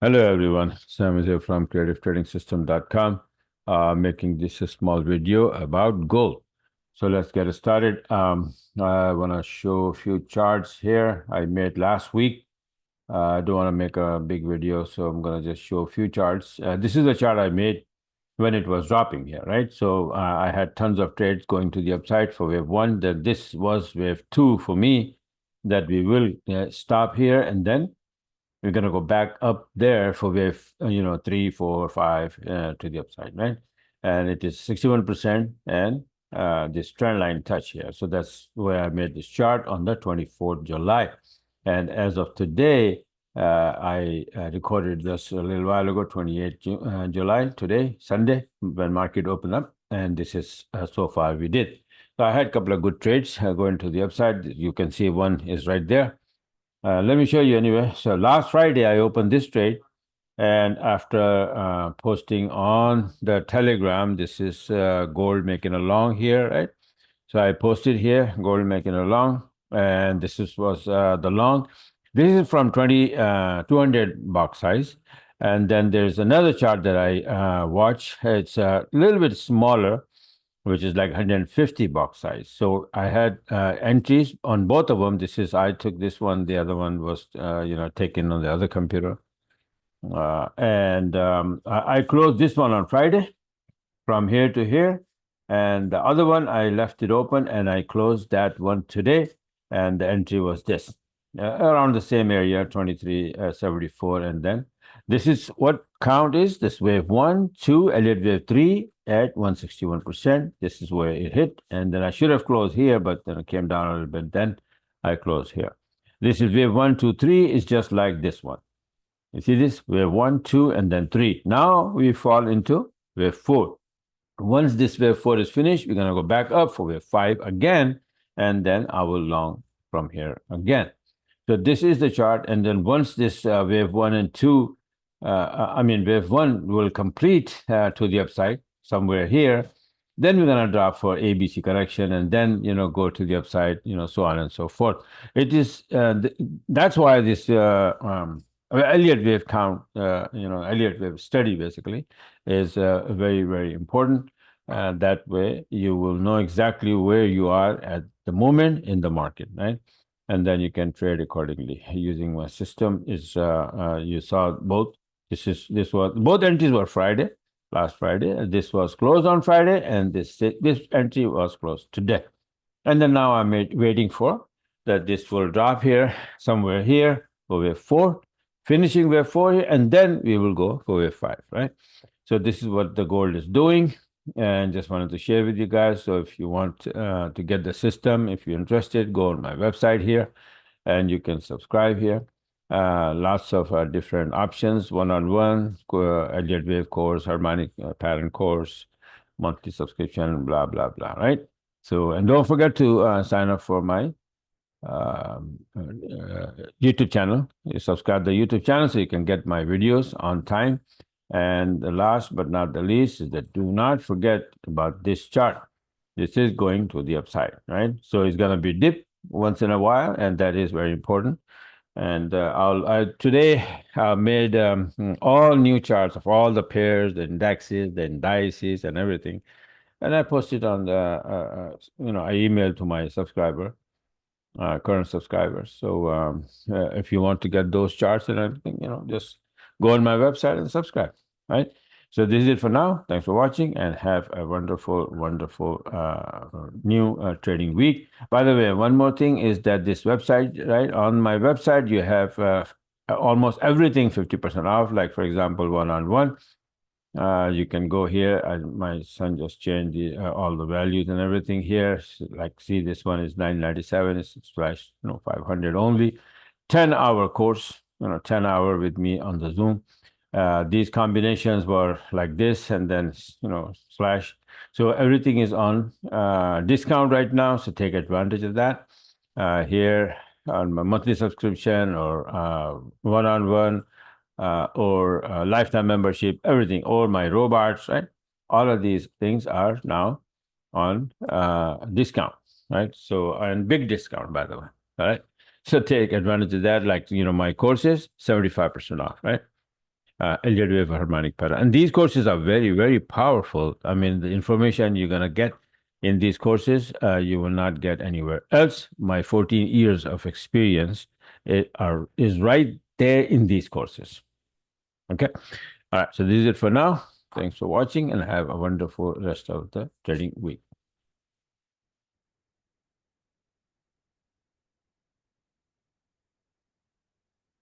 Hello everyone, Sam is here from creativetradingsystem.com, making this a small video about gold. So let's get started. I want to show a few charts here I made last week. I don't want to make a big video, so I'm going to just show a few charts. This is the chart I made when it was dropping here, right? So I had tons of trades going to the upside for wave one. That this was wave two for me, that we will stop here and then we're going to go back up there for wave, 3, 4, 5 to the upside, right? And it is 61% and this trend line touch here. So that's where I made this chart on the 24th July. And as of today, I recorded this a little while ago, 28th July, today, Sunday, when market opened up. And this is so far we did. So I had a couple of good trades going to the upside. You can see one is right there. Let me show you anyway. So last Friday, I opened this trade. And after posting on the Telegram, this is gold making a long here, right? So I posted here, gold making a long. And this was the long. This is from 200 box size. And then there's another chart that I watch. It's a little bit smaller, which is like 150 box size. So I had entries on both of them. I took this one. The other one was, taken on the other computer. And I closed this one on Friday from here to here. And the other one, I left it open and I closed that one today. And the entry was this, around the same area, 2374. And then this is what count is. This wave 1, 2, Elliott wave 3 at 161%. This is where it hit. And then I should have closed here, but then it came down a little bit. Then I closed here. This is wave 1, 2, 3. It's just like this one. You see this? Wave 1, 2, and then 3. Now we fall into wave 4. Once this wave 4 is finished, we're going to go back up for wave 5 again, and then I will long from here again. So this is the chart. And then once this wave 1 and 2, wave 1 will complete to the upside somewhere here, then we're going to drop for ABC correction and then, go to the upside, so on and so forth. It is, that's why this Elliott wave count, Elliott wave study basically is very, very important. That way you will know exactly where you are at the moment in the market, right? And then you can trade accordingly using my system. Is you saw both. This was both entries were Friday, last Friday. This was closed on Friday, and this entry was closed today. And then now I'm waiting for that this will drop here somewhere here for wave 4, finishing wave 4 here, and then we will go for wave 5, right? So this is what the gold is doing, and just wanted to share with you guys. So if you want to get the system, if you're interested, go on my website here, and you can subscribe here. Lots of different options, one-on-one, Elliott wave course, harmonic pattern course, monthly subscription, blah, blah, blah, right? So, and don't forget to sign up for my YouTube channel. You subscribe to the YouTube channel so you can get my videos on time. And the last but not the least is that do not forget about this chart. This is going to the upside, right? So it's going to be dip once in a while, and that is very important. And today I made all new charts of all the pairs, the indexes, the indices, and everything. And I posted on the, I emailed to my subscriber, current subscribers. So if you want to get those charts and everything, just go on my website and subscribe, right? So this is it for now. Thanks for watching and have a wonderful, wonderful new trading week. By the way, one more thing is that this website, right? On my website, you have almost everything 50% off. Like, for example, one-on-one. You can go here. My son just changed all the values and everything here. So, like, see, this one is 997. It's slash 500 only. 10-hour course. 10-hour with me on the Zoom. These combinations were like this, and then slash. So everything is on discount right now. So take advantage of that. Here on my monthly subscription or one-on-one. Or lifetime membership, everything, or my robots, right? All of these things are now on discount, right? So, and big discount, by the way, all right? So take advantage of that. Like, my courses, 75% off, right? Elliott wave harmonic pattern. And these courses are very, very powerful. I mean, the information you're going to get in these courses, you will not get anywhere else. My 14 years of experience is right there in these courses. Okay. All right. So this is it for now. Thanks for watching and have a wonderful rest of the trading week.